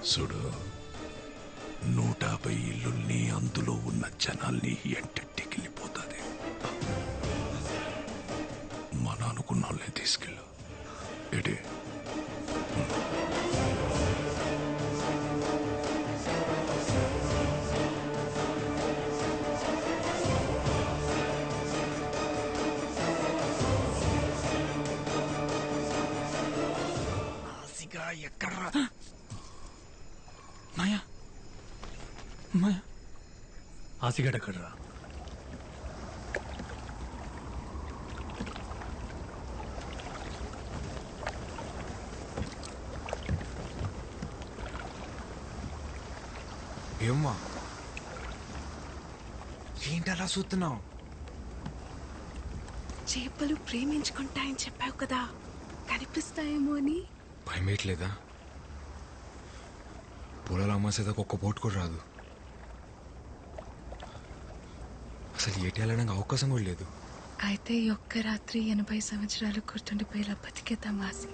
చూడు, 150 ఇల్లుల్ని అందులో ఉన్న జనాల్ని ఎంటెట్టికెళ్ళిపోతుంది. మన అనుకున్న వాళ్ళని తీసుకెళ్ళు. ఏడే ఎక్కడ్రా మాయా? మాయా ఆసిగడ్ ఎక్కడ్రా? ఏమ్మా ఏంటలా చూస్తున్నావు? చేపలు ప్రేమించుకుంటాయని చెప్పావు కదా, కనిపిస్తాయేమో అని. భయమేయట్లేదా? పొలాలు అమ్మసేదాకా ఒక్క పోటు కూడా రాదు. అసలు ఏటి వెళ్ళడానికి అవకాశం కూడా లేదు. అయితే ఈ ఒక్క రాత్రి 80 సంవత్సరాలు గుర్తుండిపోయేలా బతికేద్దాం ఆసి.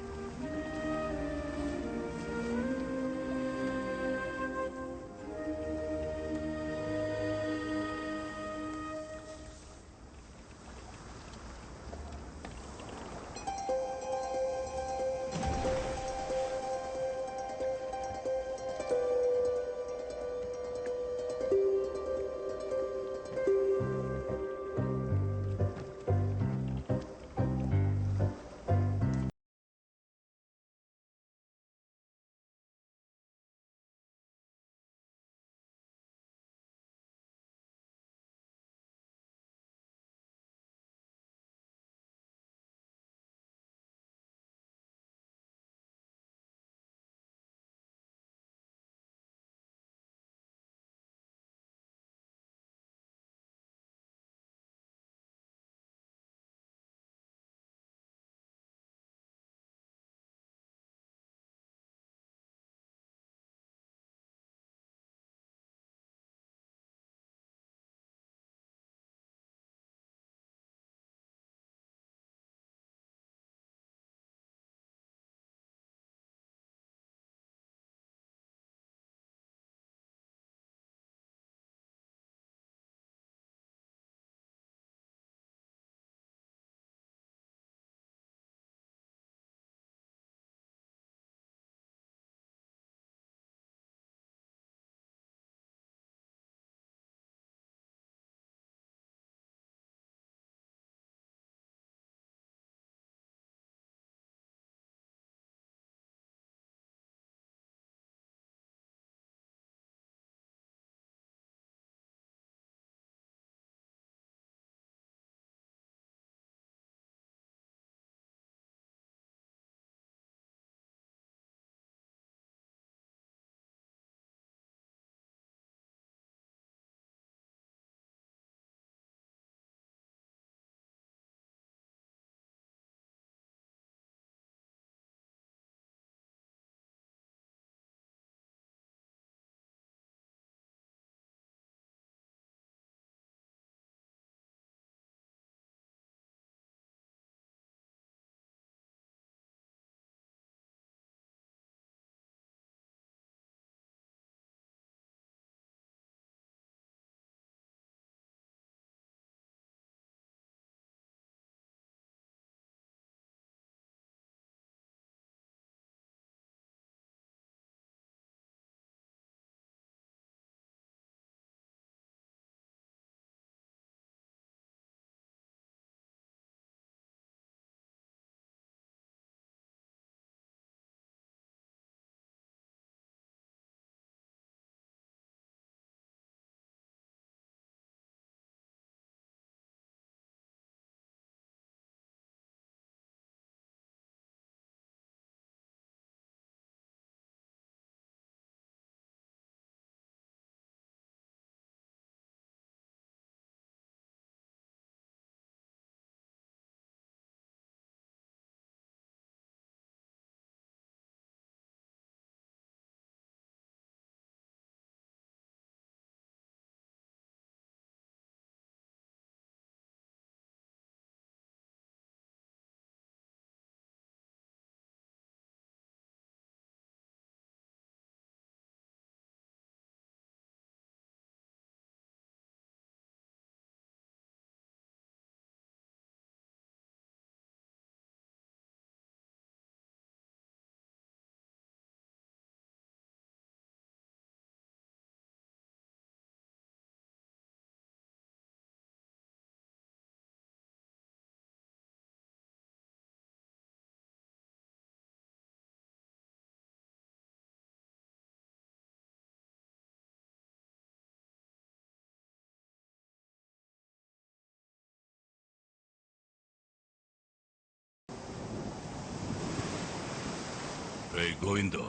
రే గోవిందో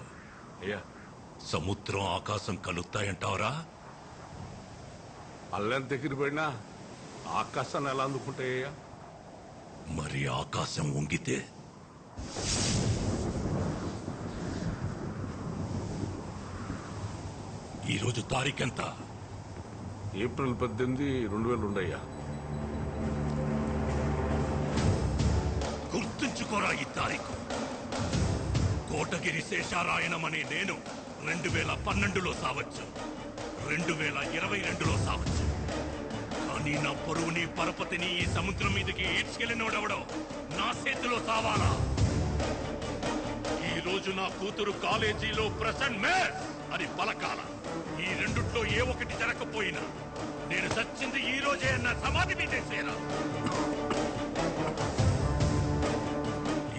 అయ్యా సముద్రం ఆకాశం కలుస్తాయంటావరా? అల్లం దగ్గర పడినా ఆకాశాన్ని ఎలా అందుకుంటాయ్యా? మరి ఆకాశం వంగితే ఈరోజు తారీఖెంత? ఏప్రిల్ 18, 2002 అయ్యా. గుర్తుంచుకోరా ఈ తారీఖు. కోటగిరి శేషారాయణమనే నేను 2012లో సావచ్చు, 2022లో సావచ్చు. కానీ నా పరువుని పరపతిని ఈ సముద్రం మీదకి ఈడ్చుకెళ్ళినోడెవడో నా చేతిలో సావాలా. ఈ రోజు నా కూతురు కాలేజీలో ప్రెసెంట్ మేస్ అని పలకాల. ఈ రెండుట్లో ఏ ఒకటి జరగకపోయినా నేను చచ్చింది ఈ రోజే అన్న సమాధి మీదేసేరా.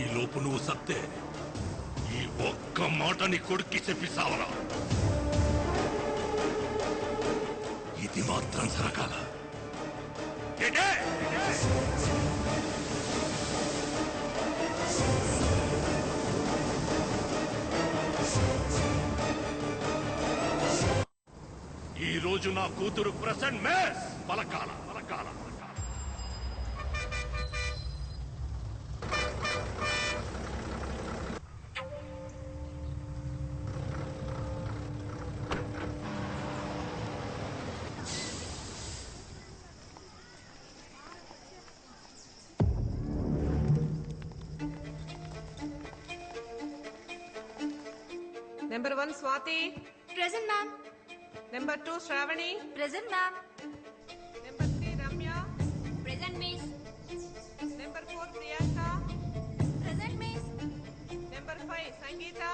ఈ లోపు నువ్వు సత్తే ఈ ఒక్క మాటని కొడుక్కి చెప్పి సావరా. ఇది మాత్రం జరగాల. ఏటే? ఈ రోజు నా కూతురు present mace పలకాల పలకాల పలకాల. Number 1 Swati. Present, ma'am. Number 2 Shravani. Present, ma'am. Number 3 Ramya. Present, miss. Number 4 Priyanka. Present, miss. Number 5 Sangeeta.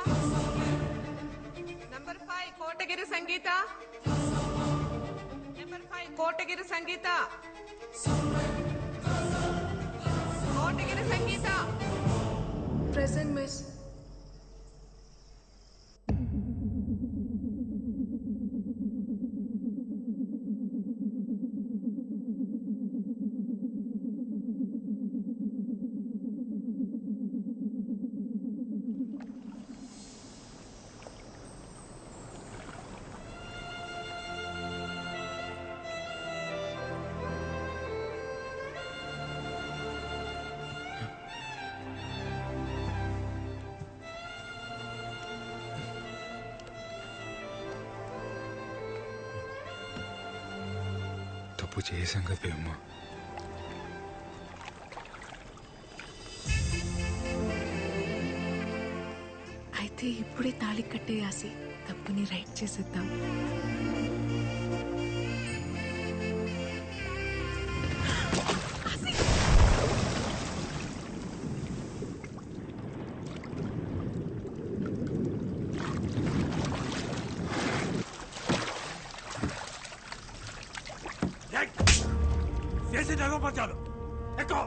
Number 5 Kotagiri Sangeeta. Number 5 Kotagiri Sangeeta. Kotagiri Sangeeta. Present miss. తప్పు చేశాం కదా అమ్మా. అయితే ఇప్పుడే తాళి కట్టేయాసి తప్పుని రైట్ చేసేద్దాం. చేసి నగపరచాలు ఎక్కువ.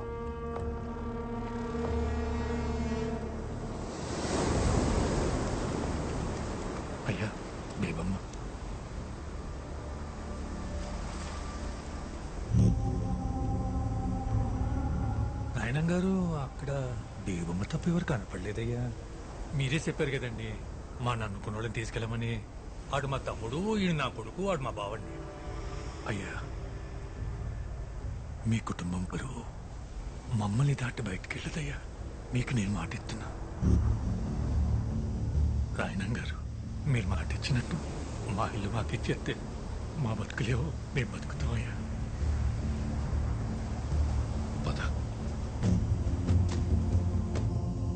అయ్యా బేబమ్మ. నాయనం గారు అక్కడ బేబమ్మ తప్ప ఎవరు కనపడలేదయ్యా. మీరే చెప్పారు కదండి మా నన్నుకున్న వాళ్ళని తీసుకెళ్ళమని. ఆడు మా తమ్ముడు, ఈయన నా కొడుకు, ఆడు మా బావండి. అయ్యా మీ కుటుంబం పరువు మమ్మల్ని దాటి బయటికి వెళ్ళదయ్యా. మీకు నేను మాటిస్తున్నా. రాయనం గారు మీరు మాట ఇచ్చినట్టు మా ఇల్లు మాకు ఇచ్చేస్తే మా బతుకులేవో మేము బతుకుతామయ్యా. పద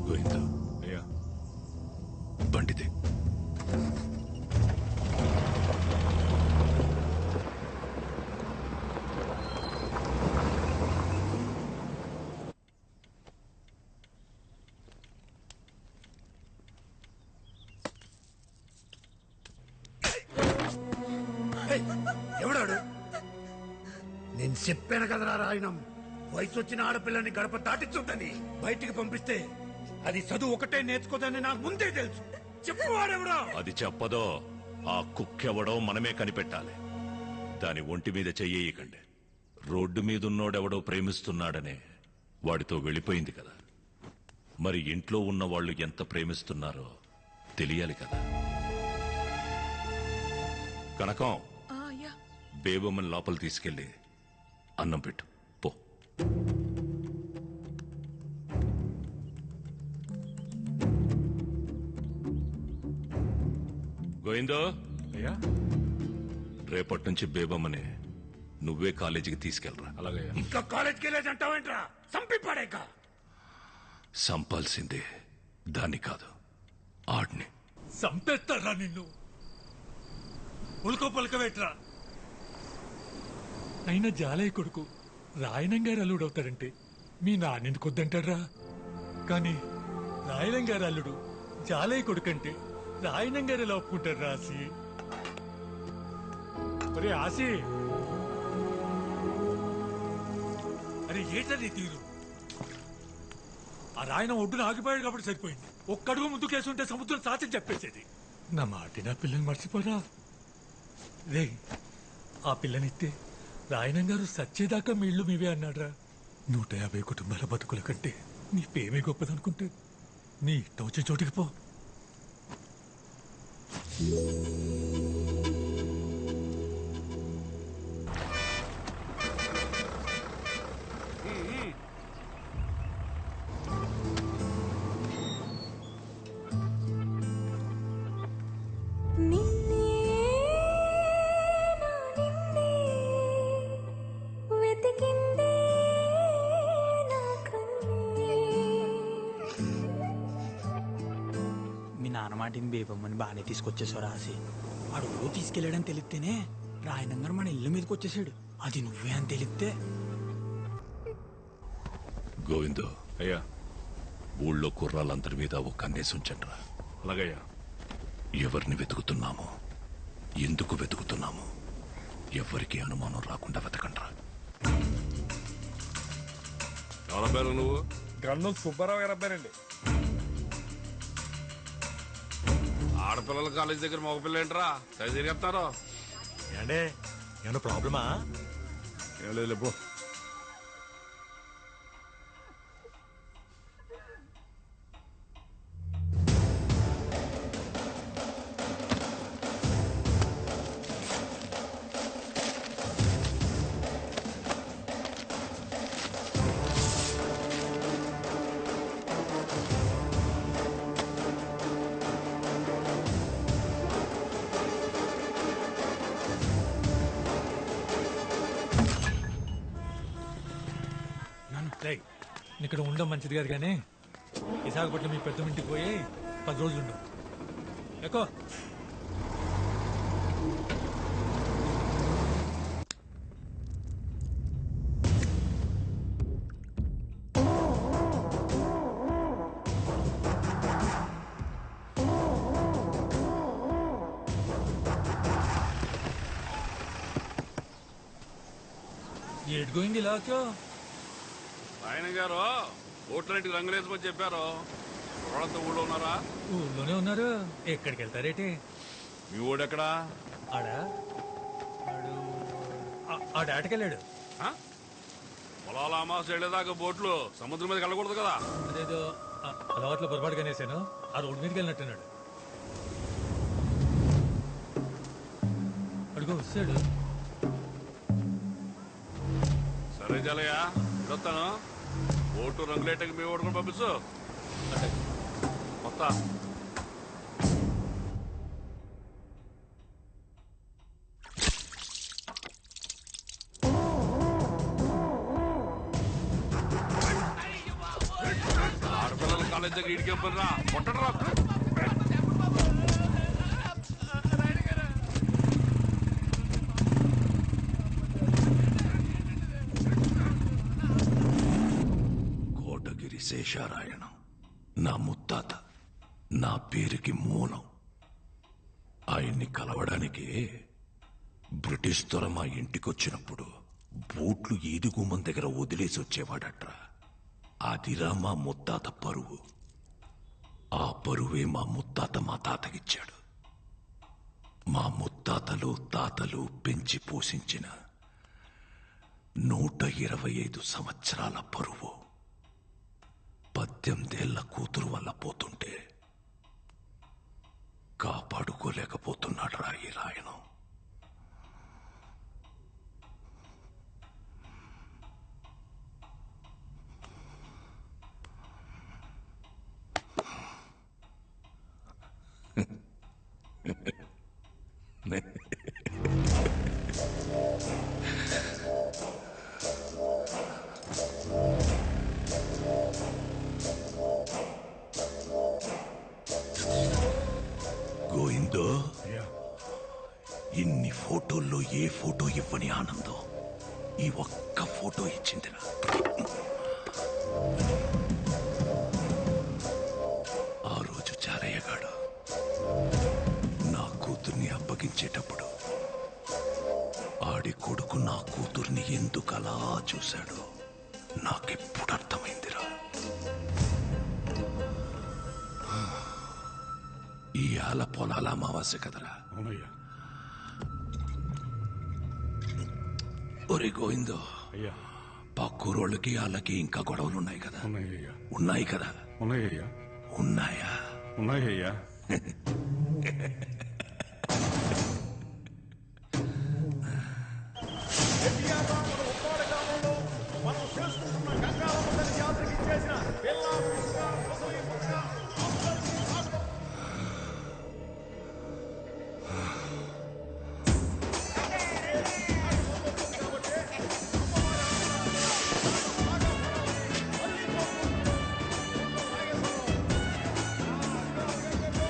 గోవిందా. అయ్యా బండితే ఎవడాడు? నేను చెప్పాను కదరా రాయనం, వయసు వచ్చిన ఆడపిల్లని గడప దాటించుంటని. బయటికి పంపిస్తే అది చదువు ఒకటే నేర్చుకోదని నాకు ముందే తెలుసు. చెప్పువాడెవడా? అది చెప్పదో ఆ కుక్కెవడో మనమే కనిపెట్టాలి. దాని ఒంటి మీద చెయ్యకండి. రోడ్డు మీదున్నోడెవడో ప్రేమిస్తున్నాడనే వాడితో వెళ్ళిపోయింది కదా. మరి ఇంట్లో ఉన్న వాళ్ళు ఎంత ప్రేమిస్తున్నారో తెలియాలి కదా. కనకం, అయ్యా. బేబమ్మని లోపల తీసుకెళ్ళి అన్నం పెట్టు పో. గోవిందో, అయ్యా రేపటి నుంచి బేబమ్మని నువ్వే కాలేజీకి తీసుకెళ్ళరా. అలాగే ఇంకా కాలేజ్కి వెళ్ళేది అంటావేంట్రా? సంపి పడేక. సంపాల్సిందే దాన్ని కాదు, ఆడిని. చంపేస్తారా నిన్ను? ఉల్కో పలకవేట్రా. అయినా జాలయ్య కొడుకు రాయనం గారు అల్లుడవుతాడంటే మీ నాన్నెందుకు వద్దంటాడ్రా? కానీ రాయనం గారు అల్లుడు జాలయ్య కొడుకంటే రాయనం గారు ఎలా ఒప్పుకుంటారు రాసి? అరే ఆసి, అరే ఏటది తీరు? ఆ రాయన ఒడ్డున ఆగిపోయాడు కాబట్టి సరిపోయింది. ఒక్కడుగు ముందు కేసుంటే సముద్రం సాధ్యం చెప్పేసేది. నా మాట నా పిల్లని మర్చిపోరా రే. ఆ పిల్లనిస్తే రాయనం గారు సచ్చేదాకా మీ ఇల్లు మీవే అన్నాడ్రా. 150 కుటుంబాల బతుకుల కంటే నీ పేమే గొప్పదనుకుంటే నీ ఇష్టం వచ్చే చోటికి పో. మీ నాన్న మాటిని బేబమ్మని బాగానే తీసుకొచ్చేసావు రాసి. వాడు ఊరు తీసుకెళ్ళాడని తెలిస్తేనే రాయనంగా మన ఇల్లు మీదకి వచ్చేసాడు. అది నువ్వే అని తెలిస్తే. గోవిందో, అయ్యా ఊళ్ళో కుర్రాళ్ళందరి మీద ఒక కన్నేసి ఉంచండిరా. అలాగయ్యా. ఎవరిని వెతుకుతున్నామో, ఎందుకు వెతుకుతున్నామో ఎవరికి అనుమానం రాకుండా వెతకండ్రా. ఎవరబ్బారు నువ్వు? గన్నం సుబ్బారావు గారు అబ్బారండి. ఆడపిల్లల కాలేజ్ దగ్గర మగపిల్ల ఏంట్రా సరి తిరిగేస్తారు? ఏండే ఏమన్నా ప్రాబ్లమా? ఏం లేదు లేబో. ఇక్కడ ఉండడం మంచిది కాదు కానీ విశాఖపట్నం మీ పెద్ద ఇంటికి పోయి 10 రోజులు ఉండవు. ఎక్కువ ఎట్ గోయింగ్ ఇలా వచ్చో? ఆయన గారు ఓట్లంటికి రంగులేసుకొని చెప్పారు. వాళ్ళంతా ఊళ్ళో ఉన్నారా? ఊళ్ళోనే ఉన్నారు. ఎక్కడికి వెళ్తారేటి? మీ ఊడెక్కడా? ఆటకెళ్ళాడు. పొలాల అమాస వెళ్ళేదాకా బోట్లు సముద్రం మీద వెళ్ళకూడదు కదా? అదేదో అలవాట్లో పొరపాటుగా వేసాను. ఆ రోడ్డు మీదకి వెళ్ళినట్టున్నాడు. అడుగు వస్తాడు. సరే జలయ్య వస్తాను. ఓటు రంగులేటకి మీ ఓటు కూడా పంపిస్తూ మొత్త ఆడపిల్లల కాలేజ్ దగ్గర ఇడికి పనిరా కొట్టడరా. శేషారాయణం నా ముత్తాత, నా పేరుకి మూలం. ఆయన్ని కలవడానికి బ్రిటిష్ దొర మా ఇంటికొచ్చినప్పుడు బూట్లు ఈదుగుమ్మం దగ్గర వదిలేసి వచ్చేవాడట్రా. అదిరా మా ముత్తాత పరువు. ఆ పరువే మా ముత్తాత మా తాతకిచ్చాడు. మా ముత్తాతలు తాతలు పెంచి పోషించిన 125 సంవత్సరాల పరువు 18 ఏళ్ల కూతురు వల్ల పోతుంటే కాపాడుకోలేకపోతున్నాడు రా ఈ రాయను. గోవిందో, ఇన్ని ఫోటోల్లో ఏ ఫోటో ఇవ్వని ఆనందం ఈ ఒక్క ఫోటో ఇచ్చిందిరా. ఆ రోజు చారయ్యగాడు నా కూతుర్ని అప్పగించేటప్పుడు ఆడి కొడుకు నా కూతుర్ని ఎందుకు అలా చూశాడో నాకెప్పుడు అర్థమైందిరా. ఈ ఆల పొలాల అమావాస్య కదరా. ఒరే గోవిందో, పక్కూరోళ్ళకి వాళ్ళకి ఇంకా గొడవలున్నాయి కదా. ఉన్నాయి కదా. ఉన్నాయా? ఉన్నాయ్యా.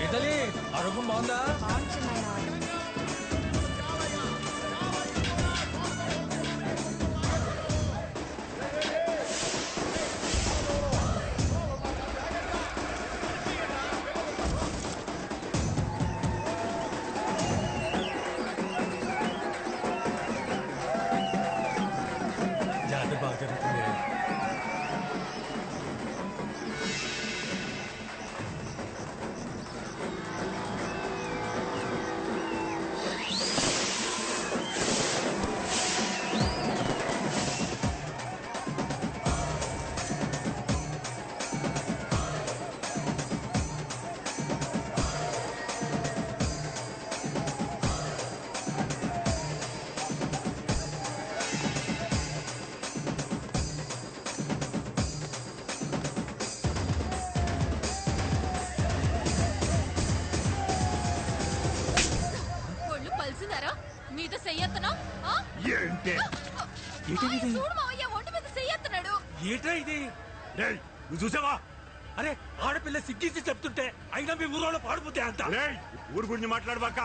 ఇటలీ ఆరోగ్యం బాగుందా? జాతర బాగా జరుగుతుంది. ఒళ్ళు పలిసిందారా? మీద చెయ్యత్తనా? ఏంటే చూడు మావయ్య, ఒంటి మీద చెయ్యత్తన్నాడు. ఏట్రా ఇది? నువ్వు చూసావా? అరే ఆడపిల్ల సిగ్గించి చెప్తుంటే అయినా మీ ఊరోళ్ళు పాడిపోతే అంత ఊరు గురించి మాట్లాడబాక.